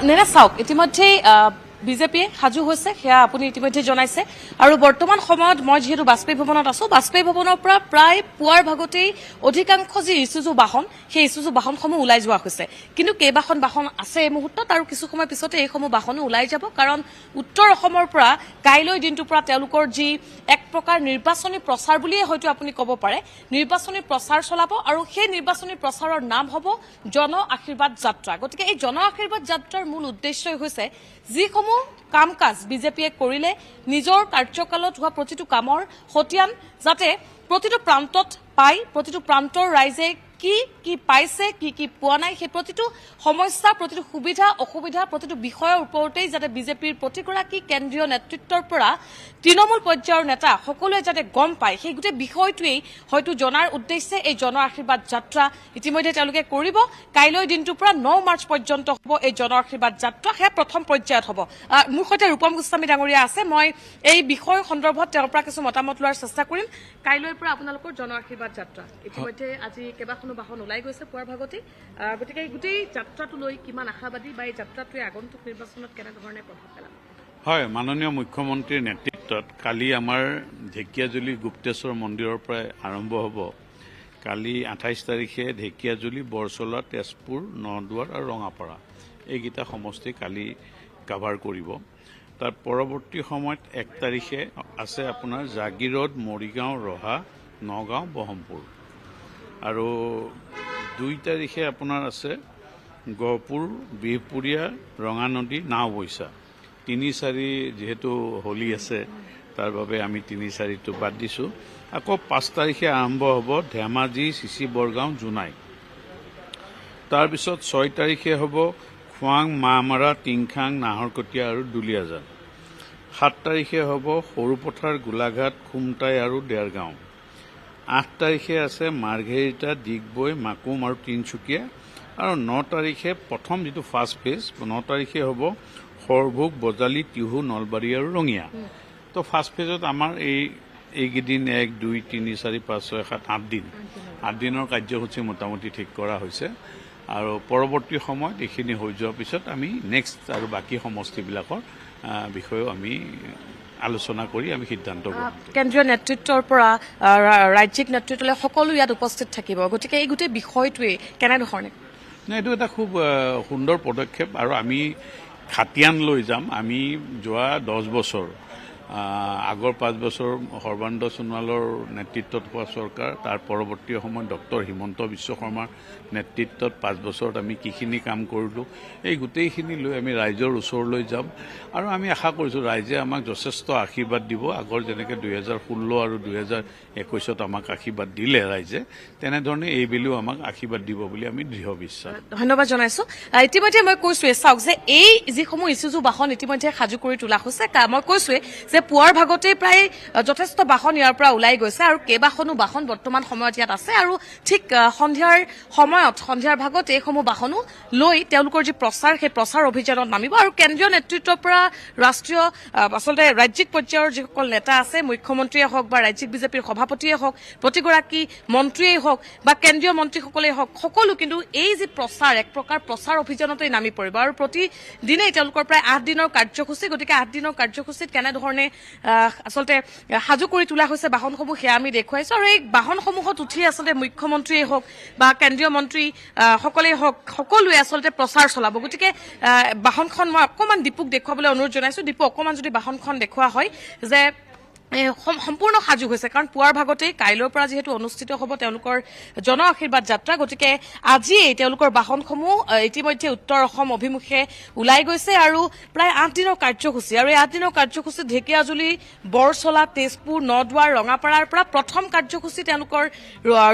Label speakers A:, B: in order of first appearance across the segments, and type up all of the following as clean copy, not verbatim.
A: নেনে চাওক ইতিমধ্যেই বিজেপিয়ে সাজু হৈছে সেয়া আপুনি ইতিমধ্যে জনাইছে আৰু বৰ্তমান সময়ত মই যেহেতু বাজপেয়ী ভৱনত আছো বাজপেয়ী ভৱনৰ পৰা প্ৰায় পুৱাৰ ভাগতেই অধিকাংশ যি ইছুজু বাহন সেই ইছুজু বাহনসমূহ ওলাই যোৱা হৈছে কিন্তু কেইবাখন বাহন আছে এই মুহূৰ্তত আৰু কিছু সময় পিছতে এইসমূহ বাহনো ওলাই যাব কাৰণ উত্তৰ অসমৰ পৰা কাইলৈ দিনটোৰ পৰা তেওঁলোকৰ যি এক প্ৰকাৰ নিৰ্বাচনী প্ৰচাৰ বুলিয়ে হয়তো আপুনি ক'ব পাৰে নিৰ্বাচনী প্ৰচাৰ চলাব আৰু সেই নিৰ্বাচনী প্ৰচাৰৰ নাম হ'ব জন আশীৰ্বাদ যাত্ৰা গতিকে এই জন আশীৰ্বাদ যাত্ৰাৰ মূল উদ্দেশ্যই হৈছে যিসমূহ কাম কাজ বিজেপিয়ে কৰিলে নিজৰ কাৰ্যকালত হোৱা প্ৰতিটো কামৰ খতিয়ান যাতে প্ৰতিটো প্ৰান্তত পায় প্ৰতিটো প্ৰান্তৰ ৰাইজে কি কি পাইছে কি পোৱা নাই সেই প্ৰতিটো সমস্যা প্ৰতিটো সুবিধা অসুবিধা প্ৰতিটো বিষয়ৰ ওপৰতেই যাতে বিজেপিৰ প্ৰতিগৰাকী কেন্দ্ৰীয় নেতৃত্বৰ পৰা তৃণমূল পৰ্যায়ৰ নেতা সকলোৱে যাতে গম পায় সেই গোটেই বিষয়টোৱেই হয়তো জনাৰ উদ্দেশ্যে এই জন আশীৰ্বাদ যাত্ৰা ইতিমধ্যে তেওঁলোকে কৰিব কাইলৈ দিনটোৰ পৰা 9 মাৰ্চ পৰ্যন্ত হ'ব এই জন আশীৰ্বাদ যাত্ৰা সেয়া প্ৰথম পৰ্যায়ত হ'ব মোৰ সৈতে ৰূপম গোস্বামী ডাঙৰীয়া আছে মই এই বিষয় সন্দৰ্ভত তেওঁৰ পৰা কিছু মতামত লোৱাৰ চেষ্টা কৰিম কাইলৈৰ পৰা আপোনালোকৰ জন আশীৰ্বাদ যাত্ৰা ইতিমধ্যে আজি কেইবাখনো বাহন ওলাই গৈছে পুৱাৰ ভাগতে গতিকে এই গোটেই যাত্ৰাটো লৈ কিমান আশাবাদী বা এই যাত্ৰাটোৱে আগন্তুক নিৰ্বাচনত কেনেধৰণে প্ৰভাৱ পেলাব
B: হয় মাননীয় মুখ্যমন্ত্ৰীৰ নেতৃত্বত কালি আমাৰ ঢেকিয়াজুলি গুপ্তেশ্বৰ মন্দিৰৰ পৰা আৰম্ভ হ'ব কালি 28 তাৰিখে ঢেকিয়াজুলি বৰচলা তেজপুৰ নদুৱাৰ আৰু ৰঙাপাৰা এইকেইটা সমষ্টি কালি কাভাৰ কৰিব তাৰ পৰৱৰ্তী সময়ত 1 তাৰিখে আছে আপোনাৰ জাগিৰোড মৰিগাঁও ৰহা নগাঁও বহমপুৰ আৰু 2 তাৰিখে আপোনাৰ আছে গহপুৰ বিহপুৰীয়া ৰঙানদী নাওবৈচা 3-4 যেহেতু হোলী আছে তাৰ বাবে আমি 3-4টো বাদ দিছোঁ আকৌ 5 তাৰিখে আৰম্ভ হ'ব ধেমাজি চিচি বৰগাঁও জোনাই তাৰপিছত 6 তাৰিখে হ'ব খোৱাং মাহমাৰা টিংখাং নাহৰকটীয়া আৰু দুলিয়াজান 7 তাৰিখে হ'ব সৰুপথাৰ গোলাঘাট খুমটাই আৰু দেৰগাঁও 8 তাৰিখে আছে মাৰ্ঘেৰিটা ডিগবৈ মাকুম আৰু তিনচুকীয়া আৰু 9 তাৰিখে প্ৰথম যিটো ফাৰ্ষ্ট ফেজ 9 তাৰিখে হ'ব সৰভোগ বজালি টিহু নলবাৰী আৰু ৰঙিয়া তো ফাৰ্ষ্ট ফেজত আমাৰ এইকেইদিন 1 2 3 4 5 6 7 8 দিন 8 দিনৰ কাৰ্যসূচী মোটামুটি ঠিক কৰা হৈছে আৰু পৰৱৰ্তী সময়ত এইখিনি হৈ যোৱাৰ পিছত আমি নেক্সট আৰু বাকী সমষ্টিবিলাকৰ বিষয়েও আমি আলোচনা কৰি আমি সিদ্ধান্ত ল'ম
A: কেন্দ্ৰীয় নেতৃত্বৰ পৰা ৰাজ্যিক নেতৃত্বলৈ সকলো ইয়াত উপস্থিত থাকিব গতিকে এই গোটেই বিষয়টোৱে কেনেধৰণে
B: নাই এইটো এটা খুব সুন্দৰ পদক্ষেপ আৰু আমি খাতিয়ান লৈ যাম আমি যোৱা 10 বছৰ আগৰ 5 বছৰ সৰ্বানন্দ সোণোৱালৰ নেতৃত্বত হোৱা চৰকাৰ তাৰ পৰৱৰ্তী সময়ত ডক্টৰ হিমন্ত বিশ্ব শৰ্মাৰ নেতৃত্বত 5 বছৰত আমি কিখিনি কাম কৰিলোঁ এই গোটেইখিনি লৈ আমি ৰাইজৰ ওচৰলৈ যাম আৰু আমি আশা কৰিছোঁ ৰাইজে আমাক যথেষ্ট আশীৰ্বাদ দিব আগৰ যেনেকৈ 2016 আৰু 2021ত আমাক আশীৰ্বাদ দিলে ৰাইজে তেনেধৰণে এইবেলিও আমাক আশীৰ্বাদ দিব বুলি আমি দৃঢ় বিশ্বাস
A: ধন্যবাদ জনাইছোঁ ইতিমধ্যে মই কৈছোঁৱেই চাওক যে এই যিসমূহ ইছুজু বাহন ইতিমধ্যে সাজু কৰি তোলা হৈছে মই কৈছোঁৱেই যে পুৱাৰ ভাগতেই প্ৰায় যথেষ্ট বাহন ইয়াৰ পৰা ওলাই গৈছে আৰু কেইবাখনো বাহন বৰ্তমান সময়ত ইয়াত আছে আৰু ঠিক সন্ধিয়াৰ ভাগত এইসমূহ বাহনো লৈ তেওঁলোকৰ যি প্ৰচাৰ সেই প্ৰচাৰ অভিযানত নামিব আৰু কেন্দ্ৰীয় নেতৃত্বৰ পৰা ৰাষ্ট্ৰীয় আচলতে ৰাজ্যিক পৰ্যায়ৰ যিসকল নেতা আছে মুখ্যমন্ত্ৰীয়ে হওক বা ৰাজ্যিক বিজেপিৰ সভাপতিয়ে হওক প্ৰতিগৰাকী মন্ত্ৰীয়েই হওক বা কেন্দ্ৰীয় মন্ত্ৰীসকলেই হওক সকলো কিন্তু এই যি প্ৰচাৰ এক প্ৰকাৰ প্ৰচাৰ অভিযানতেই নামি পৰিব আৰু প্ৰতিদিনেই তেওঁলোকৰ প্ৰায় 8 দিনৰ কাৰ্যসূচী গতিকে 8 দিনৰ কাৰ্যসূচীত কেনেধৰণে আচলতে সাজু কৰি তোলা হৈছে বাহনসমূহ সেয়া আমি দেখুৱাইছোঁ আৰু এই বাহনসমূহত উঠি আচলতে মুখ্যমন্ত্ৰীয়ে হওক বা কেন্দ্ৰীয় মন্ত্ৰী সকলেই হওক সকলোৱে আচলতে প্ৰচাৰ চলাব গতিকে বাহনখন মই অকণমান দীপুক দেখুৱাবলৈ অনুৰোধ জনাইছোঁ দীপু অকণমান যদি বাহনখন দেখুওৱা হয় যে সম্পূৰ্ণ সাজু হৈছে কাৰণ পুৱাৰ ভাগতেই কাইলৈৰ পৰা যিহেতু অনুষ্ঠিত হ'ব তেওঁলোকৰ জন আশীৰ্বাদ যাত্ৰা গতিকে আজিয়েই তেওঁলোকৰ বাহনসমূহ ইতিমধ্যে উত্তৰ অসম অভিমুখে ওলাই গৈছে আৰু প্ৰায় 8 দিনৰ কাৰ্যসূচী আৰু এই 8 দিনৰ কাৰ্যসূচীত ঢেকিয়াজুলি বৰচলা তেজপুৰ নদুৱাৰ ৰঙাপাৰাৰ পৰা প্ৰথম কাৰ্যসূচী তেওঁলোকৰ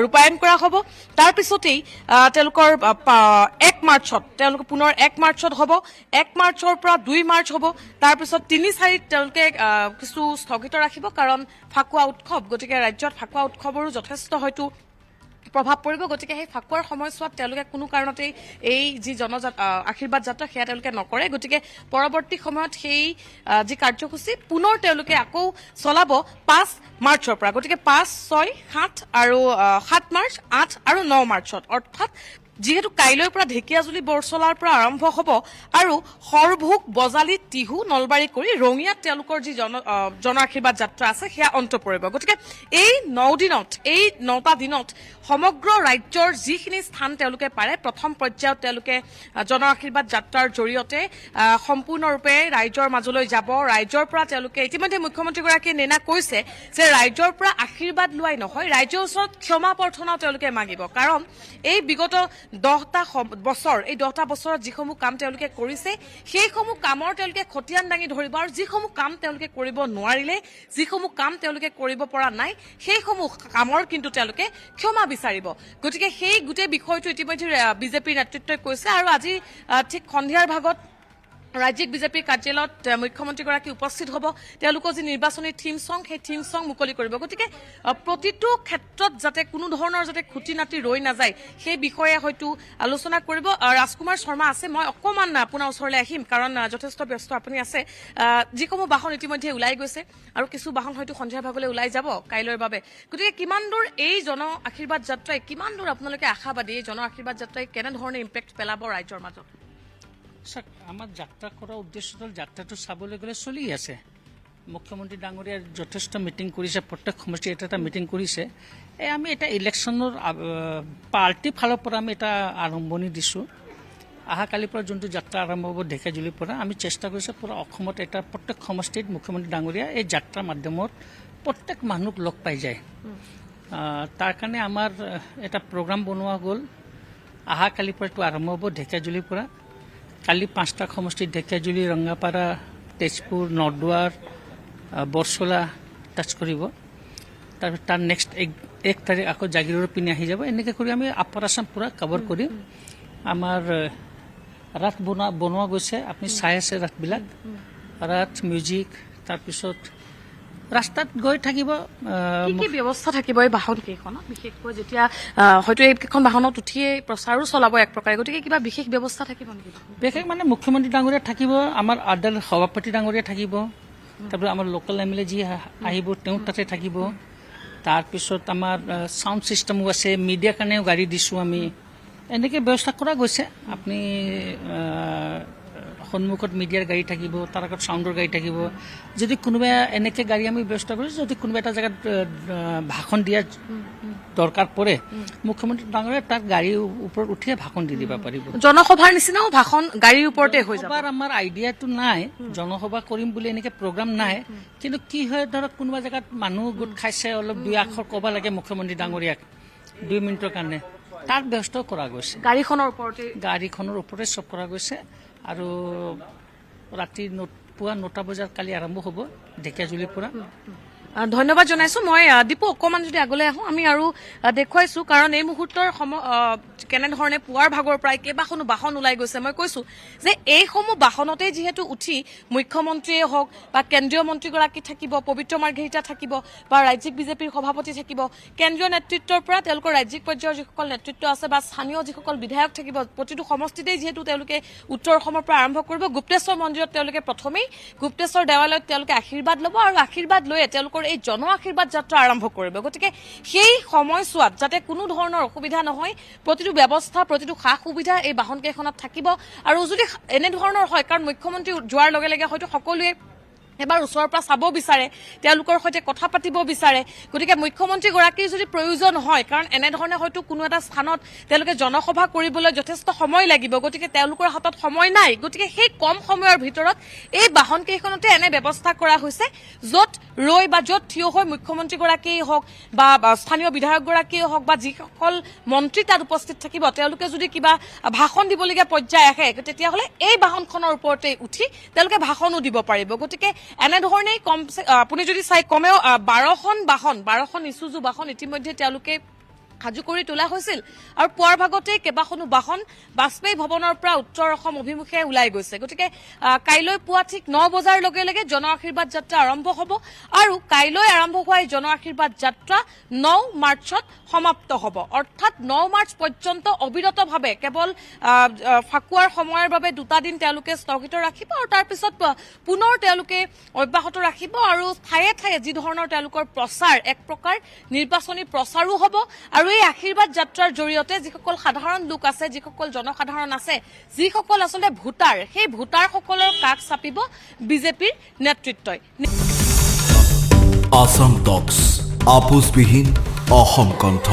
A: ৰূপায়ণ কৰা হ'ব তাৰপিছতেই তেওঁলোকৰ 1 মাৰ্চত তেওঁলোকে পুনৰ 1 মাৰ্চত হ'ব 1 মাৰ্চৰ পৰা 2 মাৰ্চ হ'ব তাৰপিছত 3-4 তেওঁলোকে কিছু স্থগিত ৰাখিব কাৰণ ফাকুৱা উৎসৱ গতিকে ৰাজ্যত ফাকুৱা উৎসৱৰো যথেষ্ট হয়তো প্ৰভাৱ পৰিব গতিকে সেই ফাকুৱাৰ সময়ছোৱাত তেওঁলোকে কোনো কাৰণতেই এই যি আশীৰ্বাদ যাত্ৰা সেয়া তেওঁলোকে নকৰে গতিকে পৰৱৰ্তী সময়ত সেই যি কাৰ্যসূচী পুনৰ তেওঁলোকে আকৌ চলাব 5 মাৰ্চৰ পৰা গতিকে 5, 6, 7 আৰু 7 মাৰ্চ 8 আৰু 9 মাৰ্চত অৰ্থাৎ যিহেতু কাইলৈৰ পৰা ঢেকীয়াজুলি বৰচলাৰ পৰা আৰম্ভ হ'ব আৰু সৰভোগ বজালি টিহু নলবাৰী কৰি ৰঙিয়াত তেওঁলোকৰ যি জন আশীৰ্বাদ যাত্ৰা আছে সেয়া অন্ত পৰিব। গতিকে এই 9টা দিনত সমগ্ৰ ৰাজ্যৰ যিখিনি স্থান তেওঁলোকে পাৰে প্ৰথম পৰ্যায়ত তেওঁলোকে জন আশীৰ্বাদ যাত্ৰাৰ জৰিয়তে সম্পূৰ্ণৰূপে ৰাইজৰ মাজলৈ যাব। ৰাইজৰ পৰা তেওঁলোকে ইতিমধ্যে মুখ্যমন্ত্ৰীগৰাকীয়ে নেনা কৈছে যে ৰাইজৰ পৰা আশীৰ্বাদ লোৱাই নহয়, ৰাইজৰ ওচৰত ক্ষমা প্ৰাৰ্থনাও তেওঁলোকে মাগিব। কাৰণ এই বিগত 10টা বছৰত যিসমূহ কাম তেওঁলোকে কৰিছে সেইসমূহ কামৰ তেওঁলোকে খতিয়ান দাঙি ধৰিব আৰু যিসমূহ কাম তেওঁলোকে কৰিব নোৱাৰিলে, যিসমূহ কাম তেওঁলোকে কৰিব পৰা নাই সেইসমূহ কামৰ কিন্তু তেওঁলোকে ক্ষমা বিচাৰিব। গতিকে সেই গোটেই বিষয়টো ইতিমধ্যে বিজেপিৰ নেতৃত্বই কৈছে আৰু আজি ঠিক সন্ধিয়াৰ ভাগত ৰাজ্যিক বিজেপিৰ কাৰ্যালয়ত মুখ্যমন্ত্ৰীগৰাকী উপস্থিত হ'ব। তেওঁলোকৰ যি নিৰ্বাচনী থিম ছং সেই থিম ছং মুকলি কৰিব। গতিকে প্ৰতিটো ক্ষেত্ৰত যাতে কোনো ধৰণৰ যাতে খুটি নাটি ৰৈ নাযায় সেই বিষয়ে হয়তো আলোচনা কৰিব। ৰাজকুমাৰ শৰ্মা আছে, মই অকণমান আপোনাৰ ওচৰলৈ আহিম কাৰণ যথেষ্ট ব্যস্ত আপুনি আছে। যিসমূহ বাহন ইতিমধ্যে ওলাই গৈছে আৰু কিছু বাহন হয়তো সন্ধিয়াৰ ভাগলৈ ওলাই যাব কাইলৈৰ বাবে। গতিকে কিমান দূৰ এই জন আশীৰ্বাদ যাত্ৰাই, কিমান দূৰ আপোনালোকে আশাবাদী এই জন আশীৰ্বাদ যাত্ৰাই কেনেধৰণে ইম্পেক্ট পেলাব ৰাইজৰ মাজত?
C: আমাৰ যাত্ৰা কৰাৰ উদ্দেশ্য হ'ল যাত্ৰাটো চাবলৈ গ'লে চলি আছে। মুখ্যমন্ত্ৰী ডাঙৰীয়াই যথেষ্ট মিটিং কৰিছে, প্ৰত্যেক সমষ্টিৰ এটা মিটিং কৰিছে। আমি এটা ইলেকশ্যনৰ পাৰ্টিৰ ফালৰ পৰা আমি এটা আৰম্ভণি দিছোঁ। অহাকালিৰ পৰা যোনটো যাত্ৰা আৰম্ভ হ'ব ঢেকীয়াজুলিৰ পৰা, আমি চেষ্টা কৰিছোঁ পূৰা অসমত এটা প্ৰত্যেক সমষ্টিত মুখ্যমন্ত্ৰী ডাঙৰীয়া এই যাত্ৰাৰ মাধ্যমত প্ৰত্যেক মানুহক লগ পাই যায়। তাৰ কাৰণে আমাৰ এটা প্ৰগ্ৰাম বনোৱা গ'ল। অহাকালিৰ পৰা এইটো আৰম্ভ হ'ব ঢেকীয়াজুলিৰ পৰা। কালি 5টা সমষ্টিত ঢেকীয়াজুলি, ৰঙাপাৰা, তেজপুৰ, নলদুৱাৰ, বৰচলা টাচ কৰিব। তাৰপিছত তাৰ নেক্সট 1 তাৰিখ আকৌ জাগিৰোডৰ পিনে আহি যাব। এনেকৈ কৰি আমি আপাৰ আছাম পূৰা কভাৰ কৰিম। আমাৰ ৰাত বনোৱা গৈছে, আপুনি চাই আছে ৰাতবিলাক, ৰাত মিউজিক। তাৰপিছত ৰাস্তাত গৈ থাকিব
A: কি ব্যৱস্থা থাকিব এই বাহন কেইখনত, বিশেষকৈ যেতিয়া হয়তো এইকেইখন বাহনত উঠিয়েই প্ৰচাৰো চলাব এক প্ৰকাৰে। গতিকে কিবা বিশেষ ব্যৱস্থা থাকিব নেকি?
C: বিশেষ মানে মুখ্যমন্ত্ৰী ডাঙৰীয়া থাকিব, আমাৰ আদাল সভাপতি ডাঙৰীয়া থাকিব, তাৰপিছত আমাৰ লোকেল MLA যি আহিব তেওঁ তাতে থাকিব। তাৰপিছত আমাৰ চাউণ্ড ছিষ্টেমো আছে, মিডিয়াৰ কাৰণেও গাড়ী দিছোঁ আমি। এনেকৈ ব্যৱস্থা কৰা গৈছে। আপুনি সন্মুখত মিডিয়াৰ গাড়ী থাকিব, তাৰ আগত চাউণ্ডৰ গাড়ী থাকিব। যদি কোনোবা এনেকৈ গাড়ী আমি ব্যৱস্থা কৰিছোঁ, যদি কোনোবা এটা জেগাত ভাষণ দিয়াৰ দৰকাৰ পৰে, মুখ্যমন্ত্ৰী ডাঙৰীয়া তাত গাড়ীৰ ওপৰত উঠিয়ে ভাষণ দি দিব পাৰিব।
A: জনসভাৰ নিচিনাও ভাষণ গাড়ীৰ ওপৰতে হৈ যাব?
C: আমাৰ আইডিয়াটো নাই, জনসভা কৰিম বুলি এনেকৈ প্ৰগ্ৰাম নাই। কিন্তু কি হয়, ধৰক কোনোবা জেগাত মানুহ গোট খাইছে, অলপ 2 আখৰ ক'ব লাগে মুখ্যমন্ত্ৰী ডাঙৰীয়াক 2 মিনিটৰ কাৰণে, তাৰ ব্যৱস্থাও কৰা গৈছে। গাড়ীখনৰ ওপৰতে চব কৰা গৈছে। আৰু ৰাতি পুৱা 9টা বজাত কালি আৰম্ভ হ'ব ঢেকীয়াজুলিৰ পৰা।
A: ধন্যবাদ জনাইছো। মই দীপু অকণমান যদি আগলৈ আহোঁ, আমি আৰু দেখুৱাইছো কাৰণ এই মুহূৰ্তৰ কেনেধৰণে পুৱাৰ ভাগৰ পৰাই কেইবাখনো বাহন ওলাই গৈছে। মই কৈছো যে এইসমূহ বাহনতে যিহেতু উঠি মুখ্যমন্ত্ৰীয়ে হওক বা কেন্দ্ৰীয় মন্ত্ৰীগৰাকী থাকিব, পবিত্ৰ মাৰ্ঘেৰিটা থাকিব বা ৰাজ্যিক বিজেপিৰ সভাপতি থাকিব, কেন্দ্ৰীয় নেতৃত্বৰ পৰা তেওঁলোকৰ ৰাজ্যিক পৰ্যায়ৰ যিসকল নেতৃত্ব আছে বা স্থানীয় যিসকল বিধায়ক থাকিব, প্ৰতিটো সমষ্টিতেই যিহেতু তেওঁলোকে উত্তৰ অসমৰ পৰা আৰম্ভ কৰিব। গুপ্তেশ্বৰ মন্দিৰত তেওঁলোকে প্ৰথমেই গুপ্তেশ্বৰ দেৱালয়ত তেওঁলোকে আশীৰ্বাদ ল'ব আৰু আশীৰ্বাদ লৈয়ে তেওঁলোকৰ এই জন আশীৰ্বাদ যাত্ৰা আৰম্ভ কৰিব। গতিকে সেই সময়ছোৱাত যাতে কোনো ধৰণৰ অসুবিধা নহয়, প্ৰতিটো ব্যৱস্থা, প্ৰতিটো সা সুবিধা এই বাহনকেইখনত থাকিব। আৰু যদি এনেধৰণৰ হয়, কাৰণ মুখ্যমন্ত্ৰী যোৱাৰ লগে লগে হয়তো সকলোৱে এবাৰ ওচৰৰ পৰা চাব বিচাৰে, তেওঁলোকৰ সৈতে কথা পাতিব বিচাৰে। গতিকে মুখ্যমন্ত্ৰীগৰাকীৰ যদি প্ৰয়োজন হয়, কাৰণ এনেধৰণে হয়তো কোনো এটা স্থানত তেওঁলোকে জনসভা কৰিবলৈ যথেষ্ট সময় লাগিব, গতিকে তেওঁলোকৰ হাতত সময় নাই। গতিকে সেই কম সময়ৰ ভিতৰত এই বাহনকেইখনতে এনে ব্যৱস্থা কৰা হৈছে, য'ত ৰৈ বা য'ত থিয় হৈ মুখ্যমন্ত্ৰীগৰাকীয়ে হওক বা স্থানীয় বিধায়কগৰাকীয়ে হওক বা যিসকল মন্ত্ৰী তাত উপস্থিত থাকিব, তেওঁলোকে যদি কিবা ভাষণ দিবলগীয়া পৰ্যায় আহে, তেতিয়াহ'লে এই বাহনখনৰ ওপৰতে উঠি তেওঁলোকে ভাষণো দিব পাৰিব। গতিকে এনেধৰণেই আপুনি যদি চাই কমেও 12খন ইছুজু বাহন ইতিমধ্যে তেওঁলোকে সাজু কৰি তোলা হৈছিল আৰু পুৱাৰ ভাগতেই কেইবাখনো বাহন বাজপেয়ী ভৱনৰ পৰা উত্তৰ অসম অভিমুখে ওলাই গৈছে। গতিকে কাইলৈ পুৱা ঠিক 9 বজাৰ লগে লগে জন আশীৰ্বাদ যাত্ৰা আৰম্ভ হ'ব আৰু কাইলৈ আৰম্ভ হোৱা এই জন আশীৰ্বাদ যাত্ৰা 9 মাৰ্চত সমাপ্ত হ'ব। অৰ্থাৎ 9 মাৰ্চ পৰ্যন্ত অবিৰতভাৱে কেৱল ফাকুৱাৰ সময়ৰ বাবে 2টা দিন তেওঁলোকে স্থগিত ৰাখিব আৰু তাৰপিছত পুনৰ তেওঁলোকে অব্যাহত ৰাখিব আৰু ঠায়ে ঠায়ে যি ধৰণৰ তেওঁলোকৰ প্ৰচাৰ, এক প্ৰকাৰ নিৰ্বাচনী প্ৰচাৰো হ'ব আৰু এই আশীৰ্বাদ যাত্ৰাৰ জৰিয়তে যিসকল সাধাৰণ লোক আছে, যিসকল জনসাধাৰণ আছে, যিসকল আচলতে ভোটাৰ, সেই ভোটাৰসকলৰ কাষ চাপিব বিজেপিৰ নেতৃত্বই।
D: আসাম টক্স আপোচবিহীন অসম কণ্ঠ।